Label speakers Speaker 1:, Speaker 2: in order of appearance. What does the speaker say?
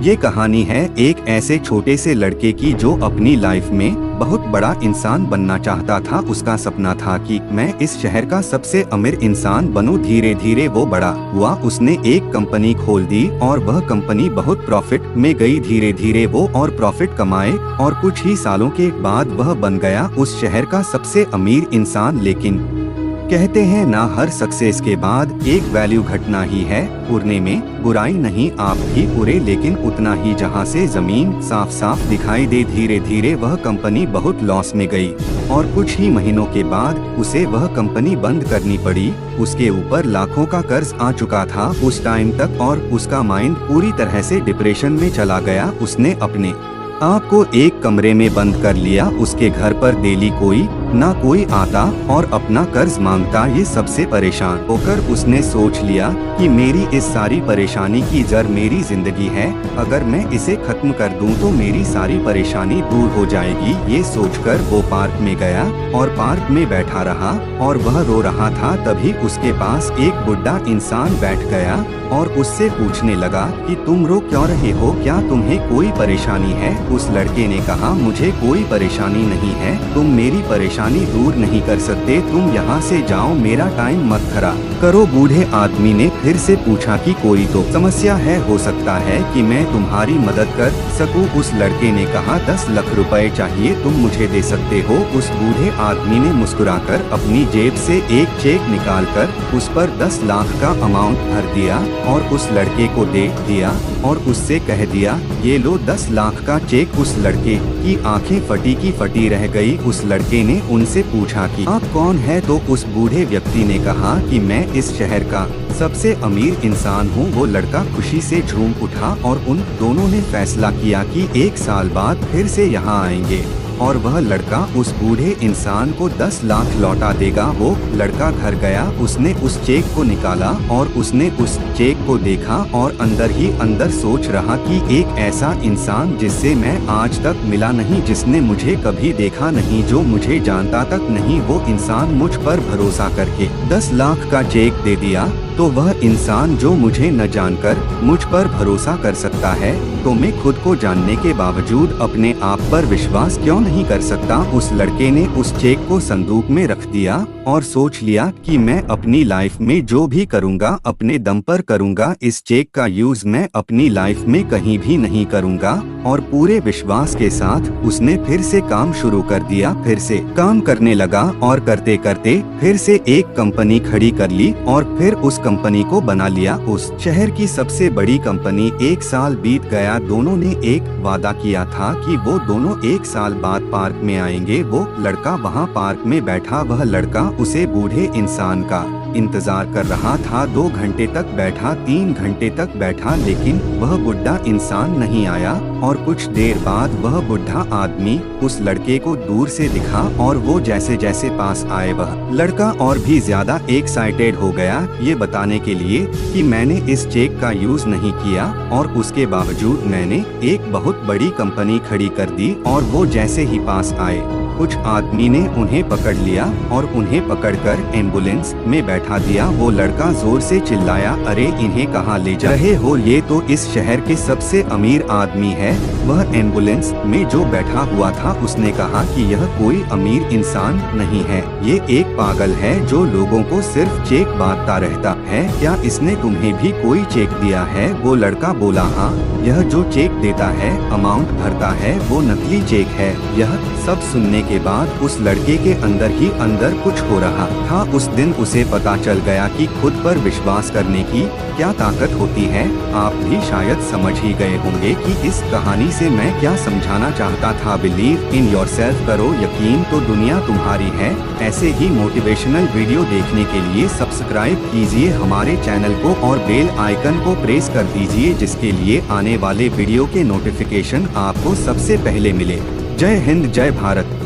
Speaker 1: ये कहानी है एक ऐसे छोटे से लड़के की जो अपनी लाइफ में बहुत बड़ा इंसान बनना चाहता था। उसका सपना था कि मैं इस शहर का सबसे अमीर इंसान बनूं। धीरे धीरे वो बड़ा हुआ, उसने एक कंपनी खोल दी और वह कंपनी बहुत प्रॉफिट में गई। धीरे धीरे वो और प्रॉफिट कमाए और कुछ ही सालों के बाद वह बन गया उस शहर का सबसे अमीर इंसान। लेकिन कहते हैं ना, हर सक्सेस के बाद एक वैल्यू घटना ही है उड़ने में। बुराई नहीं, आप भी उड़े, लेकिन उतना ही जहां से जमीन साफ साफ दिखाई दे। धीरे धीरे वह कंपनी बहुत लॉस में गई और कुछ ही महीनों के बाद उसे वह कंपनी बंद करनी पड़ी। उसके ऊपर लाखों का कर्ज आ चुका था उस टाइम तक और उसका माइंड पूरी तरह से डिप्रेशन में चला गया। उसने अपने आपको एक कमरे में बंद कर लिया। उसके घर पर डेली कोई ना कोई आता और अपना कर्ज मांगता। ये सबसे परेशान होकर उसने सोच लिया कि मेरी इस सारी परेशानी की जड़ मेरी जिंदगी है। अगर मैं इसे खत्म कर दूं तो मेरी सारी परेशानी दूर हो जाएगी। ये सोचकर वो पार्क में गया और पार्क में बैठा रहा और वह रो रहा था। तभी उसके पास एक बुढ़ा इंसान बैठ गया और उससे पूछने लगा कि तुम रो क्यों रहे हो, क्या तुम्हें कोई परेशानी है? उस लड़के ने कहा, मुझे कोई परेशानी नहीं है, तुम मेरी परेशानी दूर नहीं कर सकते, तुम यहाँ से जाओ, मेरा टाइम मत खराब करो। बूढ़े आदमी ने फिर से पूछा कि कोई तो समस्या है, हो सकता है कि मैं तुम्हारी मदद कर सकूं। उस लड़के ने कहा, 10 लाख रुपए चाहिए, तुम मुझे दे सकते हो? उस बूढ़े आदमी ने मुस्कुराकर अपनी जेब से एक चेक निकालकर उस पर 10 लाख का अमाउंट भर दिया और उस लड़के को दे दिया और उससे कह दिया, ये लो 10 लाख का चेक। उस लड़के की आंखें फटी की फटी रह गई। उस लड़के ने उनसे पूछा कि आप कौन है? तो उस बूढ़े व्यक्ति ने कहा कि मैं इस शहर का सबसे अमीर इंसान हूँ। वो लड़का खुशी से झूम उठा और उन दोनों ने फैसला किया कि 1 साल बाद फिर से यहाँ आएंगे और वह लड़का उस बूढ़े इंसान को 10 लाख लौटा देगा। वो लड़का घर गया, उसने उस चेक को निकाला और उसने उस चेक को देखा और अंदर ही अंदर सोच रहा कि एक ऐसा इंसान जिससे मैं आज तक मिला नहीं, जिसने मुझे कभी देखा नहीं, जो मुझे जानता तक नहीं, वो इंसान मुझ पर भरोसा करके 10 लाख का चेक दे दिया। तो वह इंसान जो मुझे न जानकर मुझ पर भरोसा कर सकता है, तो मैं खुद को जानने के बावजूद अपने आप पर विश्वास क्यों नहीं कर सकता? उस लड़के ने उस चेक को संदूक में रख दिया और सोच लिया कि मैं अपनी लाइफ में जो भी करूँगा अपने दम पर करूँगा। इस चेक का यूज मैं अपनी लाइफ में कहीं भी नहीं करूँगा। और पूरे विश्वास के साथ उसने फिर से काम शुरू कर दिया। फिर से काम करने लगा और करते करते फिर से एक कंपनी खड़ी कर ली और फिर उस कंपनी को बना लिया उस शहर की सबसे बड़ी कंपनी। 1 साल बीत गया। दोनों ने एक वादा किया था कि वो दोनों 1 साल बाद पार्क में आएंगे। वो लड़का वहाँ पार्क में बैठा, वह लड़का उसे बूढ़े इंसान का इंतजार कर रहा था। 2 घंटे तक बैठा, 3 घंटे तक बैठा, लेकिन वह बुढ़ा इंसान नहीं आया। और कुछ देर बाद वह बुढ़ा आदमी उस लड़के को दूर से दिखा और वो जैसे जैसे पास आए वह लड़का और भी ज्यादा एक्साइटेड हो गया, ये बताने के लिए कि मैंने इस चेक का यूज नहीं किया और उसके बावजूद मैंने एक बहुत बड़ी कंपनी खड़ी कर दी। और वो जैसे ही पास आए, कुछ आदमी ने उन्हें पकड़ लिया और उन्हें पकड़कर एम्बुलेंस में बैठा दिया। वो लड़का जोर से चिल्लाया, अरे इन्हें कहाँ ले जा रहे हो? ये तो इस शहर के सबसे अमीर आदमी है। वह एम्बुलेंस में जो बैठा हुआ था उसने कहा कि यह कोई अमीर इंसान नहीं है, ये एक पागल है जो लोगों को सिर्फ चेक बांटता रहता है। क्या इसने तुम्हें भी कोई चेक दिया है? वो लड़का बोला, हाँ, यह जो चेक देता है, अमाउंट भरता है, वो नकली चेक है। यह सब सुनने के बाद उस लड़के के अंदर ही अंदर कुछ हो रहा था। उस दिन उसे पता चल गया कि खुद पर विश्वास करने की क्या ताकत होती है। आप भी शायद समझ ही गए होंगे कि इस कहानी से मैं क्या समझाना चाहता था। बिलीव इन योरसेल्फ करो, यकीन तो दुनिया तुम्हारी है। ऐसे ही मोटिवेशनल वीडियो देखने के लिए सब्सक्राइब कीजिए हमारे चैनल को और बेल आइकन को प्रेस कर दीजिए, जिसके लिए आने वाले वीडियो के नोटिफिकेशन आपको सबसे पहले मिले। जय हिंद, जय भारत।